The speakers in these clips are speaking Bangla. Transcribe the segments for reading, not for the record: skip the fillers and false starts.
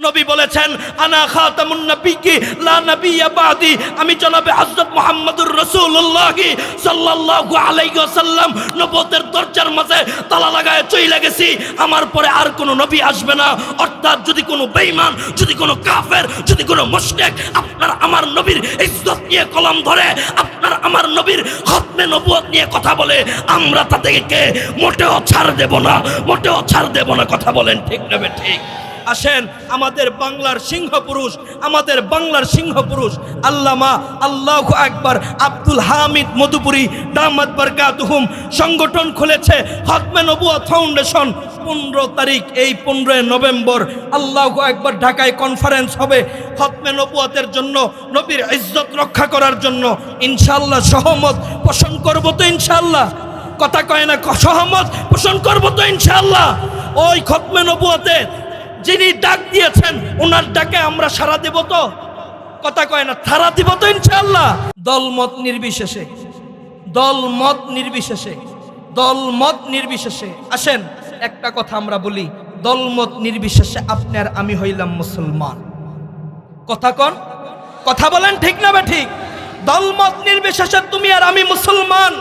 নবী বলেছেন আনা খাতামুন নবিয়্যি লা নাবিয়্যা বাদি, আমি জনাবে হযরত মুহাম্মদুর রাসূলুল্লাহ সাল্লাল্লাহু আলাইহি ওয়াসাল্লাম নবুয়তের দরজার মাঝে তালা লাগায় চলে গেছি, আমার পরে আর কোনো নবী আসবে না। অর্থাৎ যদি কোনো বেঈমান, যদি কোনো কাফের, যদি কোনো মুশরিক আপনার আমার নবীর ইজ্জত নিয়ে কলম ধরে, আপনার আমার নবীর খতমে নবুয়ত নিয়ে কথা বলে, আমরা তাদেরকে মোটেও ছাড় দেব না, মোটেও ছাড় দেব না। কথা বলেন ঠিক না ঠিক? আসেন আমাদের বাংলার সিংহ পুরুষ, আমাদের বাংলার সিংহ পুরুষ আল্লামা আল্লাহু আকবার আব্দুল হামিদ মধুপুরী দামাত বারকাতুহুম সংগঠন খুলেছে খতমে নবুয়ত ফাউন্ডেশন। 15 তারিখ, এই 15 নভেম্বর আল্লাহু আকবার ঢাকায় কনফারেন্স হবে খতমে নবুয়তের জন্য, নবীর ইজ্জত রক্ষা করার জন্য। ইনশাআল্লাহ সহমত পোষণ করব তো ইনশাআল্লাহ? কথা কয় না, সহমত পোষণ করব তো ইনশাআল্লাহ? ওই খতমে নবুয়তে যিনি ডাক দিয়েছেন ওনার ডাকে আমরা সাড়া দেব তো? কথা কয় না, সাড়া দিব তো ইনশাআল্লাহ? দলমত নির্বিশেষে, দলমত নির্বিশেষে, দলমত নির্বিশেষে আসেন একটা কথা আমরা বলি, দলমত নির্বিশেষে আপনি আর আমি হইলাম মুসলমান। কথা কন, কথা বলেন ঠিক না ঠিক? দলমত নির্বিশেষে তুমি আর আমি মুসলমান।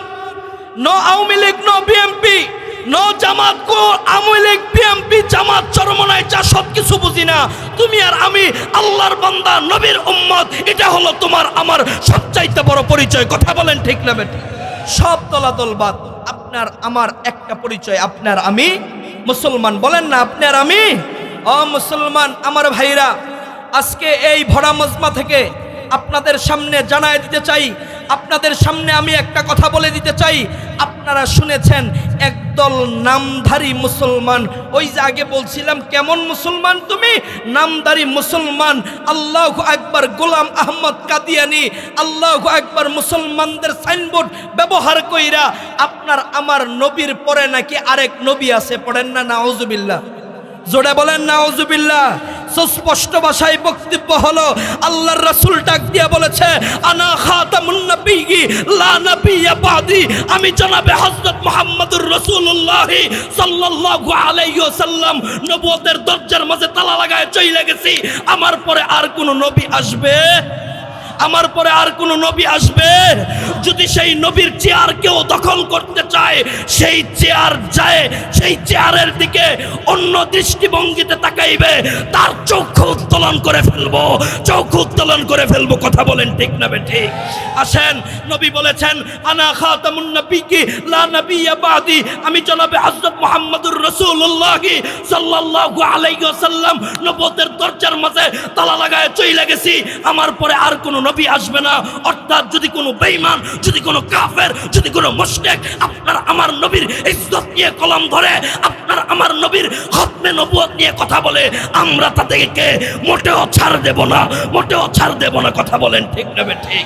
No Awami League, no BNP, no Jamaat, কো আওয়ামী লীগ বিএনপি জামাত চরমনাই যা সব কিছু বুঝি না। তুমি আর আমি আল্লাহর বান্দা, নবীর উম্মত, এটা হলো তোমার আমার সবচাইতে বড় পরিচয়। কথা বলেন ঠিক না বেঠিক? সব দলাদল বাদ, আপনার আমার একটা পরিচয়, আপনার আমি মুসলমান। বলেন না আপনার আমি? ও মুসলমান আমার ভাইরা, আজকে এই ভরা মজমা থেকে আপনাদের সামনে জানায় দিতে চাই, আপনাদের সামনে আমি একটা কথা বলে দিতে চাই। আপনারা শুনেছেন একদল নামধারী মুসলমান, ওই যে আগে বলছিলাম কেমন মুসলমান তুমি? নামধারী মুসলমান। আল্লাহু আকবার গোলাম আহমদ কাদিয়ানি আল্লাহু আকবার মুসলমানদের সাইনবোর্ড ব্যবহার কইরা আপনার আমার নবীর পরে নাকি আরেক নবী আছে, পড়েন না নাউজুবিল্লাহ? জোরে বলেন নাউজুবিল্লাহ। সুস্পষ্ট ভাষায় বক্তব্য হলো আল্লাহর রাসূল ডাক দিয়ে বলেছে আনা খাতামুন নবিয়্যি লা নাবিয়্যা বাদি, আমি জনাবে হযরত মুহাম্মদুর রাসূলুল্লাহ সাল্লাল্লাহু আলাইহি ওয়াসাল্লাম নবুয়তের দরজার মাঝে তালা লাগায় চলে গেছি, আমার পরে আর কোন নবী আসবে? আমার পরে আর কোন নবী আসবে? যদি সেই নবীর চেয়ার কেউ দখল করতে চায়, সেই চেয়ার যায়, সেই চেয়ারের দিকে অন্য দৃষ্টিভঙ্গিতে তাকাইবে, তার চক্ষু উত্তোলন করে ফেলবো, চক্ষু উত্তোলন করে ফেলবো। কথা বলেন ঠিক না ঠিক? আসেন নবী বলেছেন আনা খাতামুন নবিয়্যি লা নাবিয়্যা বাদি, আমি জনাবে হযরত মুহাম্মদুর রাসূলুল্লাহ সাল্লাল্লাহু আলাইহি ওয়াসাল্লাম নবুয়তের দরজার মাঝে তালা লাগায় চলে গেছি, আমার পরে আর কোন নবী আসবে না। অর্থাৎ যদি কোনো বেঈমান, যদি কোনো কাফের, যদি কোনো মুশরিক আপনার আমার নবীর ইজ্জত নিয়ে কলম ধরে, আপনার আমার নবীর খতমে নবুয়ত নিয়ে কথা বলে, আমরা তাদেরকে মোটেও ছাড় দেব না, মোটেও ছাড় দেব না। কথা বলেন ঠিক না ঠিক?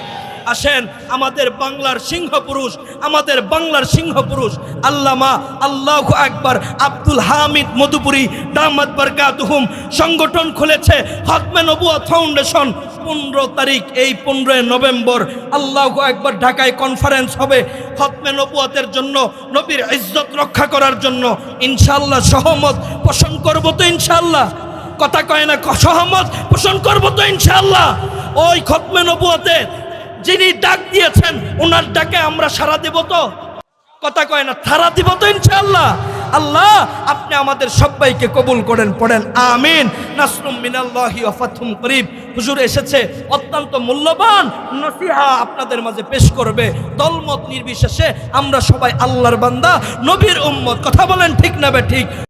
আসেন আমাদের বাংলার সিংহ পুরুষ, আমাদের বাংলার সিংহ পুরুষ আল্লামা আল্লাহু আকবার আব্দুল হামিদ মধুপুরী দামাত বারকাতুহুম সংগঠন খুলেছে খতমে নবুয়ত ফাউন্ডেশন। 15 তারিখ, এই 15 নভেম্বর আল্লাহু আকবার ঢাকায় কনফারেন্স হবে খতমে নবুয়তের জন্য, নবীর ইজ্জত রক্ষা করার জন্য। ইনশাআল্লাহ সহমত পোষণ করব তো ইনশাআল্লাহ? কথা কয় না, সহমত পোষণ করব তো ইনশাআল্লাহ? ওই খতমে নবুয়তে যিনি ডাক দিয়েছেন ওনার ডাকে আমরা সাড়া দেব তো? কথা কয় না, সাড়া দিব তো ইনশাআল্লাহ? আল্লাহ আপনি আমাদের সবাইকে কবুল করেন, পড়েন আমিন। নাসরুম মিনাল্লাহি ওয়া ফাতহুম করিব। হুজুর এসেছে অত্যন্ত মূল্যবান নসিহা আপনাদের মাঝে পেশ করবে। দলমত নির্বিশেষে আমরা সবাই আল্লাহর বান্দা, নবীর উম্মত। কথা বলেন ঠিক না ঠিক?